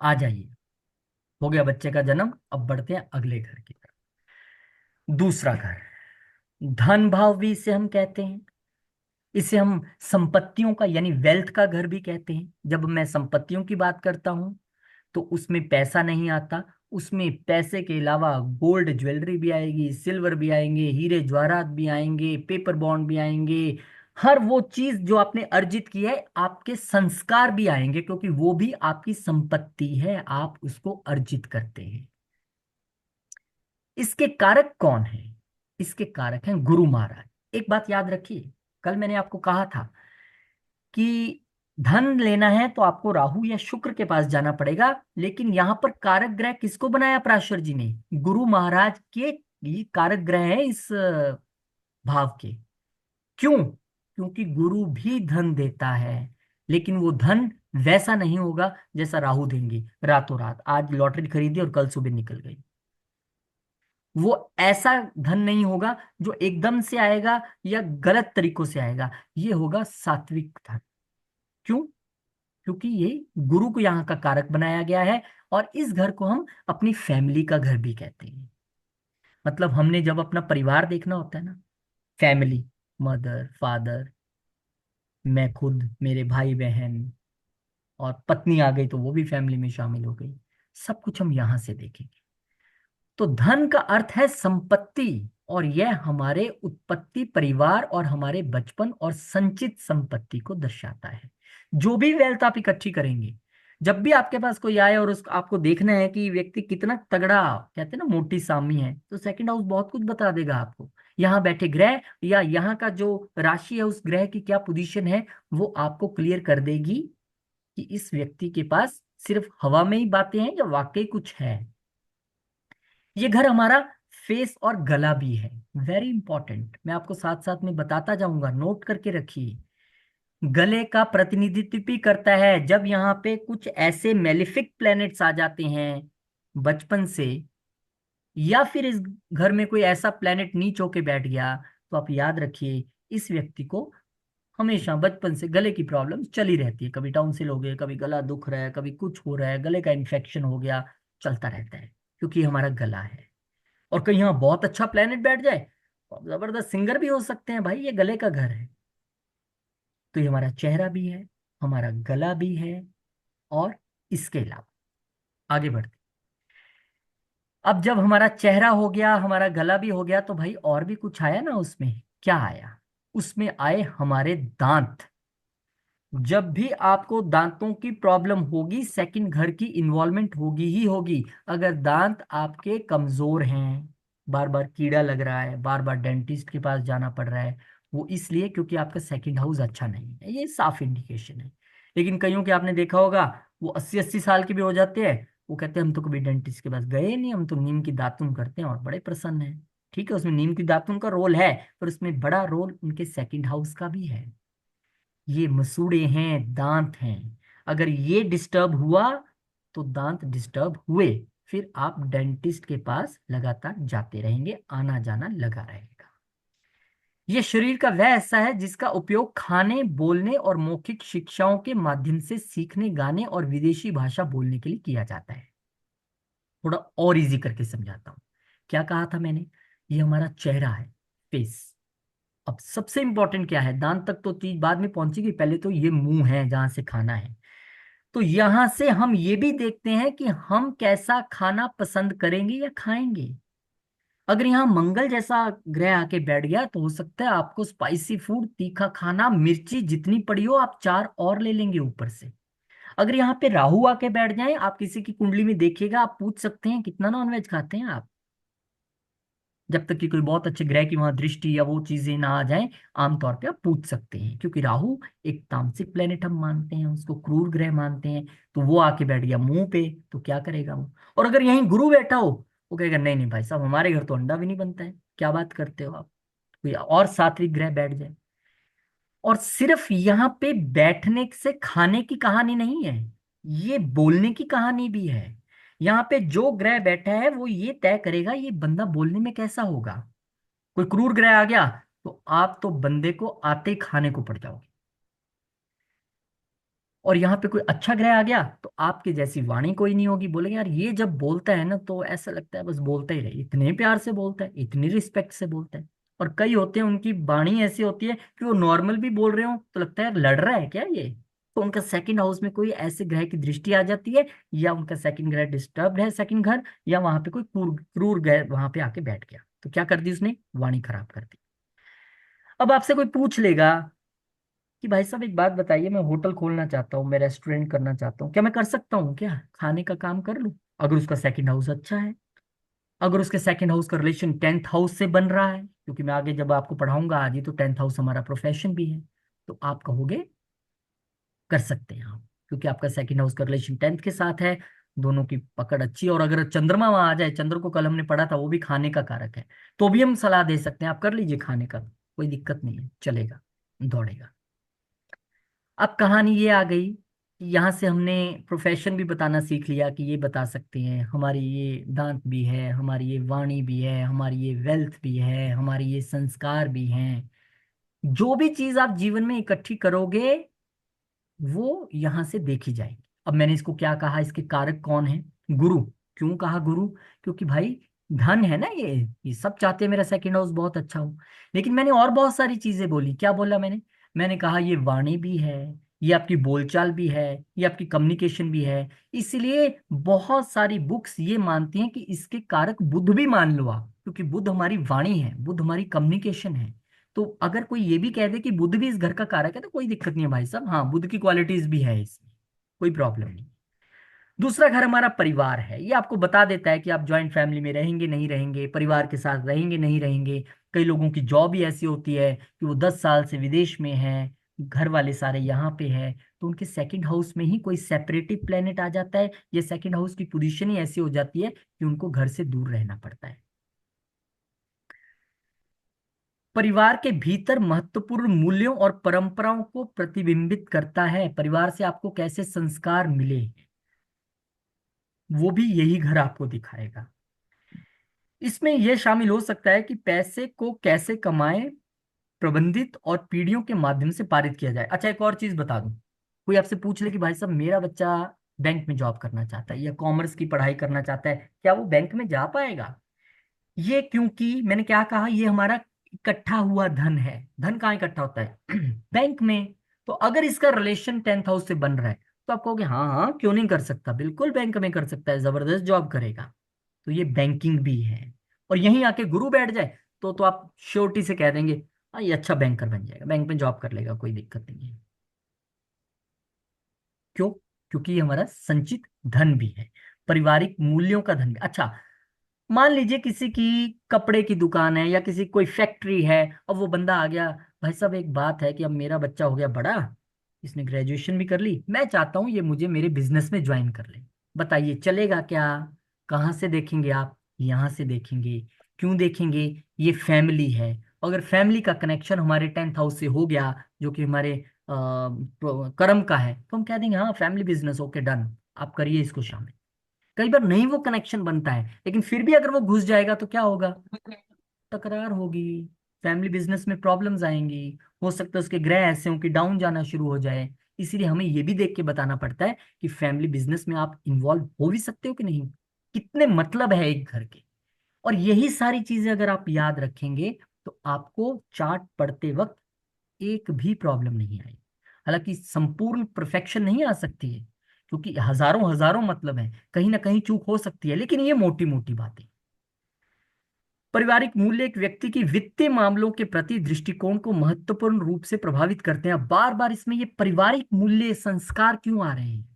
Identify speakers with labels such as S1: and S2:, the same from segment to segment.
S1: आ जाइए। हो गया बच्चे का जन्म, अब बढ़ते हैं अगले घर की तरफ। दूसरा घर, धन भाव भी इसे हम कहते हैं। इसे हम संपत्तियों का यानी वेल्थ का घर भी कहते हैं। जब मैं संपत्तियों की बात करता हूं तो उसमें पैसा नहीं आता, उसमें पैसे के अलावा गोल्ड ज्वेलरी भी आएगी, सिल्वर भी आएंगे, हीरे जवाहरात भी आएंगे, पेपर बॉन्ड भी आएंगे। हर वो चीज जो आपने अर्जित की है, आपके संस्कार भी आएंगे, क्योंकि वो भी आपकी संपत्ति है, आप उसको अर्जित करते हैं। इसके कारक कौन है? इसके कारक हैं गुरु महाराज। एक बात याद रखिए, कल मैंने आपको कहा था कि धन लेना है तो आपको राहु या शुक्र के पास जाना पड़ेगा, लेकिन यहां पर कारक ग्रह किसको बनाया पराशर जी ने? गुरु महाराज के। ये कारक ग्रह है इस भाव के। क्यों? क्योंकि गुरु भी धन देता है, लेकिन वो धन वैसा नहीं होगा जैसा राहु देंगे। रातों रात आज लॉटरी खरीदी और कल सुबह निकल गई, वो ऐसा धन नहीं होगा जो एकदम से आएगा या गलत तरीकों से आएगा। ये होगा सात्विक धन। क्यों? क्योंकि ये गुरु को यहाँ का कारक बनाया गया है। और इस घर को हम अपनी फैमिली का घर भी कहते हैं। मतलब हमने जब अपना परिवार देखना होता है ना, फैमिली, मदर फादर, मैं खुद, मेरे भाई बहन, और पत्नी आ गई तो वो भी फैमिली में शामिल हो गई, सब कुछ हम यहां से देखेंगे। तो धन का अर्थ है संपत्ति, और यह हमारे उत्पत्ति, परिवार और हमारे बचपन और संचित संपत्ति को दर्शाता है। जो भी वेल्थ आप इकट्ठी करेंगे, जब भी आपके पास कोई आए और उस आपको देखना है कि व्यक्ति कितना तगड़ा, कहते हैं ना मोटी सामी है, तो सेकंड हाउस बहुत कुछ बता देगा आपको। यहाँ बैठे ग्रह या यहाँ का जो राशि है उस ग्रह की क्या पोजीशन है, वो आपको क्लियर कर देगी कि इस व्यक्ति के पास सिर्फ हवा में ही बातें हैं या वाकई कुछ है। ये घर हमारा फेस और गला भी है। वेरी इंपॉर्टेंट, मैं आपको साथ साथ में बताता जाऊंगा, नोट करके रखिए। गले का प्रतिनिधित्व भी करता है। जब यहाँ पे कुछ ऐसे मेलिफिक प्लैनेट्स आ जाते हैं बचपन से, या फिर इस घर में कोई ऐसा प्लैनेट नीच होके बैठ गया, तो आप याद रखिए इस व्यक्ति को हमेशा बचपन से गले की प्रॉब्लम चली रहती है। कभी टाउनसिल हो गए, कभी गला दुख रहा है, कभी कुछ हो रहा है, गले का इन्फेक्शन हो गया, चलता रहता है, क्योंकि ये हमारा गला है। और कहीं यहाँ बहुत अच्छा प्लेनेट बैठ जाए तो आप जबरदस्त सिंगर भी हो सकते हैं भाई, ये गले का घर है। तो ये हमारा चेहरा भी है, हमारा गला भी है। और इसके अलावा आगे बढ़ते, अब जब हमारा चेहरा हो गया, हमारा गला भी हो गया, तो भाई और भी कुछ आया ना उसमें। क्या आया? उसमें आए हमारे दांत। जब भी आपको दांतों की प्रॉब्लम होगी, सेकंड घर की इन्वॉल्वमेंट होगी ही होगी। अगर दांत आपके कमजोर हैं, बार बार कीड़ा लग रहा है, बार बार डेंटिस्ट के पास जाना पड़ रहा है, वो इसलिए क्योंकि आपका सेकंड हाउस अच्छा नहीं है। ये साफ इंडिकेशन है। लेकिन कईयों के आपने देखा होगा, वो 80-80 साल के भी हो जाते हैं, वो कहते हैं हम तो कभी डेंटिस्ट के पास गए ही नहीं, हम तो नीम की दातुन करते हैं और बड़े प्रसन्न हैं। ठीक है, उसमें नीम की दातुन का रोल है, पर उसमें बड़ा रोल उनके सेकंड हाउस का भी है। ये मसूड़े हैं, दांत हैं। अगर ये डिस्टर्ब हुआ तो दांत डिस्टर्ब हुए, फिर आप डेंटिस्ट के पास लगातार जाते रहेंगे, आना जाना लगा रहेगा। ये शरीर का वह हिस्सा है जिसका उपयोग खाने, बोलने और मौखिक शिक्षाओं के माध्यम से सीखने, गाने और विदेशी भाषा बोलने के लिए किया जाता है। थोड़ा और इजी करके समझाता हूँ। क्या कहा था मैंने? ये हमारा चेहरा है, फेस। अब सबसे इंपॉर्टेंट क्या है? दांत तक तो चीज बाद में पहुंचेगी, पहले तो ये मुंह है जहां से खाना है। तो यहां से हम ये भी देखते हैं कि हम कैसा खाना पसंद करेंगे या खाएंगे। अगर यहाँ मंगल जैसा ग्रह आके बैठ गया तो हो सकता है आपको स्पाइसी फूड, तीखा खाना, मिर्ची जितनी पड़ी हो आप चार और ले लेंगे ऊपर से। अगर यहाँ पे राहु आके बैठ जाए, आप किसी की कुंडली में देखिएगा, आप पूछ सकते हैं कितना नॉनवेज खाते हैं आप, जब तक कि कोई बहुत अच्छे ग्रह की वहां दृष्टि या वो चीजें ना आ जाएं। आमतौर पे आप पूछ सकते हैं, क्योंकि राहु एक तामसिक प्लेनेट हम मानते हैं, उसको क्रूर ग्रह मानते हैं। तो वो आके बैठ गया मुंह पे, तो क्या करेगा वो? और अगर यहीं गुरु बैठा हो, वो कहेगा नहीं नहीं भाई साहब, हमारे घर तो अंडा भी नहीं बनता है, क्या बात करते हो आप। कोई और सात्विक ग्रह बैठ जाए। और सिर्फ यहाँ पे बैठने से खाने की कहानी नहीं है, ये बोलने की कहानी भी है। यहाँ पे जो ग्रह बैठा है वो ये तय करेगा ये बंदा बोलने में कैसा होगा। कोई क्रूर ग्रह आ गया तो आप तो बंदे को आते ही खाने को पड़ जाओगे। और यहाँ पे कोई अच्छा ग्रह आ गया तो आपके जैसी वाणी कोई नहीं होगी, बोलेंगे यार ये जब बोलता है ना तो ऐसा लगता है बस बोलता ही रहे, इतने प्यार से बोलता है, इतनी रिस्पेक्ट से बोलता है। और कई होते हैं उनकी वाणी ऐसी होती है कि वो नॉर्मल भी बोल रहे हो तो लगता है यार लड़ रहा है क्या ये। तो उनका सेकंड हाउस में कोई ऐसे ग्रह की दृष्टि आ जाती है, या उनका सेकंड ग्रह डिस्टर्ब्ड है, सेकंड घर, या वहां पे कोई क्रूर क्रूर ग्रह वहां पे आके बैठ गया, तो क्या कर दी उसने, वाणी खराब कर दी। अब आपसे कोई पूछ लेगा कि भाई साहब एक बात बताइए, मैं होटल खोलना चाहता हूँ, मैं रेस्टोरेंट करना चाहता हूँ, क्या मैं कर सकता हूँ, क्या खाने का काम कर लूँ? अगर उसका सेकंड हाउस अच्छा है, अगर उसके सेकंड हाउस का रिलेशन टेंथ हाउस से बन रहा है, क्योंकि मैं आगे जब आपको पढ़ाऊंगा, आज ही तो टेंथ हाउस हमारा प्रोफेशन भी है, तो आप कहोगे कर सकते हैं आप, क्योंकि आपका सेकंड हाउस का रिलेशन टेंथ के साथ है, दोनों की पकड़ अच्छी है। और अगर चंद्रमा वहां आ जाए, चंद्र को कल हमने पढ़ा था वो भी खाने का कारक है, तो भी हम सलाह दे सकते हैं आप कर लीजिए खाने का, कोई दिक्कत नहीं है, चलेगा, दौड़ेगा। अब कहानी ये आ गई कि यहाँ से हमने प्रोफेशन भी बताना सीख लिया कि ये बता सकते हैं, हमारी ये दांत भी है, हमारी ये वाणी भी है, हमारी ये वेल्थ भी है, हमारी ये संस्कार भी हैं। जो भी चीज आप जीवन में इकट्ठी करोगे वो यहां से देखी जाएगी। अब मैंने इसको क्या कहा, इसके कारक कौन है, गुरु। क्यों कहा गुरु? क्योंकि भाई धन है ना, ये सब चाहते हैं मेरा सेकंड हाउस बहुत अच्छा हो। लेकिन मैंने और बहुत सारी चीजें बोली, क्या बोला मैंने कहा ये वाणी भी है, ये आपकी बोलचाल भी है, ये आपकी कम्युनिकेशन भी है। इसलिए बहुत सारी बुक्स ये मानती हैं कि इसके कारक बुध भी मान लो आप, क्योंकि बुध हमारी वाणी है, बुध हमारी कम्युनिकेशन है। तो अगर कोई ये भी कह दे कि बुध भी इस घर का कारक है तो कोई दिक्कत नहीं है भाई साहब, हाँ बुध की क्वालिटीज भी है इसमें, कोई प्रॉब्लम नहीं। दूसरा घर हमारा परिवार है, ये आपको बता देता है कि आप ज्वाइंट फैमिली में रहेंगे नहीं रहेंगे, परिवार के साथ रहेंगे नहीं रहेंगे। कई लोगों की जॉब ही ऐसी होती है कि वो 10 साल से विदेश में है, घर वाले सारे यहाँ पे हैं, तो उनके सेकंड हाउस में ही कोई सेपरेटिव प्लेनेट आ जाता है, ये सेकंड हाउस की पोजीशन ही ऐसी हो जाती है कि उनको घर से दूर रहना पड़ता है। परिवार के भीतर महत्वपूर्ण मूल्यों और परंपराओं को प्रतिबिंबित करता है, परिवार से आपको कैसे संस्कार मिले वो भी यही घर आपको दिखाएगा। इसमें यह शामिल हो सकता है कि पैसे को कैसे कमाएं, प्रबंधित और पीढ़ियों के माध्यम से पारित किया जाए। अच्छा एक और चीज बता दूं, कोई आपसे पूछ ले कि भाई साहब मेरा बच्चा बैंक में जॉब करना चाहता है या कॉमर्स की पढ़ाई करना चाहता है, क्या वो बैंक में जा पाएगा? ये क्योंकि मैंने क्या कहा, ये हमारा इकट्ठा हुआ धन है। धन कहाँ इकट्ठा होता है? बैंक में। तो अगर इसका रिलेशन टेंथ हाउस से बन रहा है तो आप कहोगे हाँ हाँ क्यों नहीं कर सकता, बिल्कुल बैंक में कर सकता है, जबरदस्त जॉब करेगा। तो ये बैंकिंग भी है। और यहीं आके गुरु बैठ जाए तो आप श्योरिटी से कह देंगे हाँ ये अच्छा बैंकर बन जाएगा, बैंक में जॉब कर लेगा, कोई दिक्कत नहीं है। क्यों? क्योंकि ये हमारा संचित धन भी है, पारिवारिक मूल्यों का धन भी। अच्छा मान लीजिए किसी की कपड़े की दुकान है या किसी कोई फैक्ट्री है, अब वो बंदा आ गया, भाई साहब एक बात है कि अब मेरा बच्चा हो गया बड़ा, इसने ग्रेजुएशन भी कर ली, मैं चाहता हूँ ये मुझे मेरे बिजनेस में ज्वाइन कर ले, बताइए चलेगा क्या? कहाँ से देखेंगे आप? यहाँ से देखेंगे। क्यों देखेंगे? ये फैमिली है। अगर फैमिली का कनेक्शन हमारे टेंथ हाउस से हो गया, जो कि हमारे कर्म का है, तो हम कह देंगे हाँ फैमिली बिजनेस ओके डन, आप करिए इसको शामिल। कई बार नहीं वो कनेक्शन बनता है, लेकिन फिर भी अगर वो घुस जाएगा तो क्या होगा? तकरार होगी, फैमिली बिजनेस में प्रॉब्लम्स आएंगी, हो सकता है उसके ग्रह ऐसे हो कि डाउन जाना शुरू हो जाए। इसीलिए हमें ये भी देख के बताना पड़ता है कि फैमिली बिजनेस में आप इन्वॉल्व हो भी सकते हो कि नहीं, कितने मतलब है एक घर के। और यही सारी चीजें अगर आप याद रखेंगे तो आपको चार्ट पढ़ते वक्त एक भी प्रॉब्लम नहीं आएगी। हालांकि संपूर्ण परफेक्शन नहीं आ सकती है, क्योंकि हजारों हजारों मतलब है, कहीं ना कहीं चूक हो सकती है, लेकिन ये मोटी मोटी बातें। पारिवारिक मूल्य एक व्यक्ति की वित्तीय मामलों के प्रति दृष्टिकोण को महत्वपूर्ण रूप से प्रभावित करते हैं। बार बार इसमें ये पारिवारिक मूल्य संस्कार क्यों आ रहे हैं?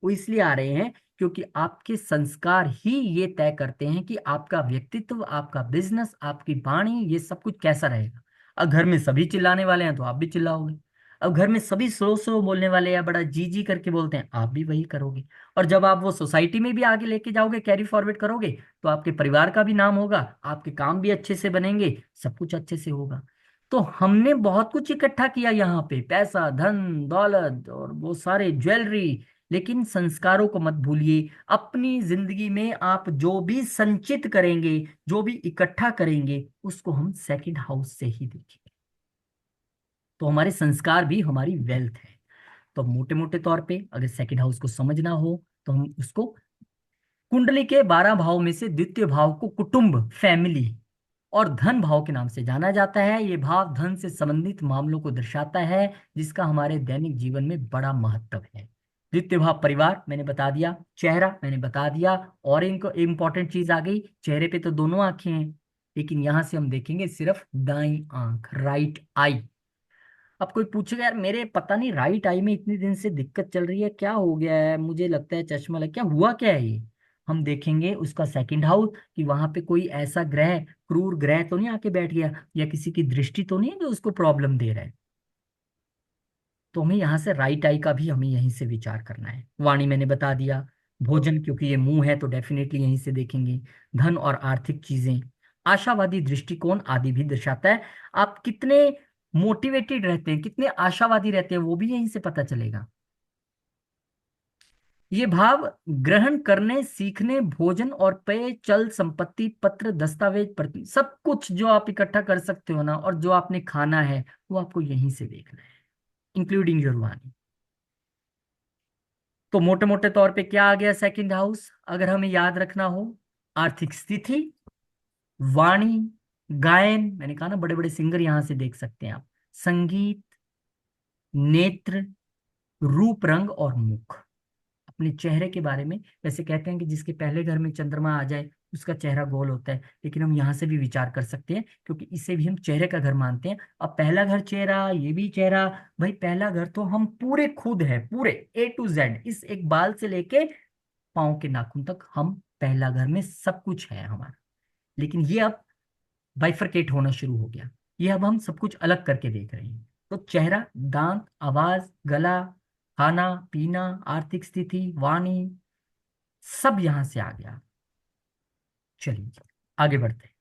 S1: वो इसलिए आ रहे हैं क्योंकि आपके संस्कार ही ये तय करते हैं कि आपका व्यक्तित्व, आपका बिजनेस, आपकी वाणी, ये सब कुछ कैसा रहेगा। अब घर में सभी चिल्लाने वाले हैं तो आप भी चिल्लाओगे। अब घर में सभी स्लो स्लो बोलने वाले या बड़ा जी जी करके बोलते हैं, आप भी वही करोगे। और जब आप वो सोसाइटी में भी आगे लेके जाओगे, कैरी फॉरवर्ड करोगे, तो आपके परिवार का भी नाम होगा, आपके काम भी अच्छे से बनेंगे, सब कुछ अच्छे से होगा। तो हमने बहुत कुछ इकट्ठा किया यहाँ पे, पैसा, धन, दौलत और वो सारे ज्वेलरी, लेकिन संस्कारों को मत भूलिए। अपनी जिंदगी में आप जो भी संचित करेंगे, जो भी इकट्ठा करेंगे, उसको हम सेकंड हाउस से ही देखेंगे। तो हमारे संस्कार भी हमारी वेल्थ है। तो मोटे मोटे तौर पे अगर सेकंड हाउस को समझना हो तो हम उसको कुंडली के 12 भाव में से द्वितीय भाव को कुटुंब, फैमिली और धन भाव के नाम से जाना जाता है। ये भाव धन से संबंधित मामलों को दर्शाता है, जिसका हमारे दैनिक जीवन में बड़ा महत्व है। द्वितीय भाव परिवार मैंने बता दिया, चेहरा मैंने बता दिया, और एक इंपॉर्टेंट चीज आ गई, चेहरे पे तो दोनों आंखें हैं, लेकिन यहां से हम देखेंगे सिर्फ दाई आंख, राइट आई। अब कोई पूछेगा यार मेरे पता नहीं राइट आई में इतने दिन से दिक्कत चल रही है, क्या हो गया है, मुझे लगता है चश्मा लग, क्या हुआ, क्या है ये। हम देखेंगे उसका सेकंड हाउस कि वहां पे कोई ऐसा ग्रह, क्रूर ग्रह तो नहीं आके बैठ गया, या किसी की दृष्टि तो नहीं है जो उसको प्रॉब्लम दे रहा है। तो हमें यहाँ से राइट आई का भी हमें यहीं से विचार करना है। वाणी मैंने बता दिया, भोजन क्योंकि ये मुंह है तो डेफिनेटली यहीं से देखेंगे। धन और आर्थिक चीजें, आशावादी दृष्टिकोण आदि भी दर्शाता है। आप कितने मोटिवेटेड रहते हैं, कितने आशावादी रहते हैं, वो भी यहीं से पता चलेगा। ये भाव ग्रहण करने, सीखने, भोजन और पेय, चल संपत्ति, पत्र, दस्तावेज, प्रति सब कुछ जो आप इकट्ठा कर सकते हो ना, और जो आपने खाना है वो आपको यहीं से देखना है, इंक्लूडिंग योर वाणी। तो मोटे मोटे तौर पे क्या आ गया सेकंड हाउस, अगर हमें याद रखना हो, आर्थिक स्थिति, वाणी, गायन, मैंने कहा ना बड़े बड़े सिंगर यहां से देख सकते हैं आप, संगीत, नेत्र, रूप, रंग और मुख। अपने चेहरे के बारे में वैसे कहते हैं कि जिसके पहले घर में चंद्रमा आ जाए उसका चेहरा गोल होता है, लेकिन हम यहाँ से भी विचार कर सकते हैं क्योंकि इसे भी हम चेहरे का घर मानते हैं। अब पहला घर चेहरा, ये भी चेहरा, भाई पहला घर तो हम पूरे खुद है, पूरे A to Z, इस एक बाल से लेके पाँव के नाखून तक हम पहला घर में सब कुछ है हमारा। लेकिन ये अब बाइफरकेट होना शुरू हो गया, ये अब हम सब कुछ अलग करके देख रहे हैं। तो चेहरा, दांत, आवाज, गला, खाना पीना, आर्थिक स्थिति, वाणी, सब यहां से आ गया। चलिए आगे बढ़ते हैं।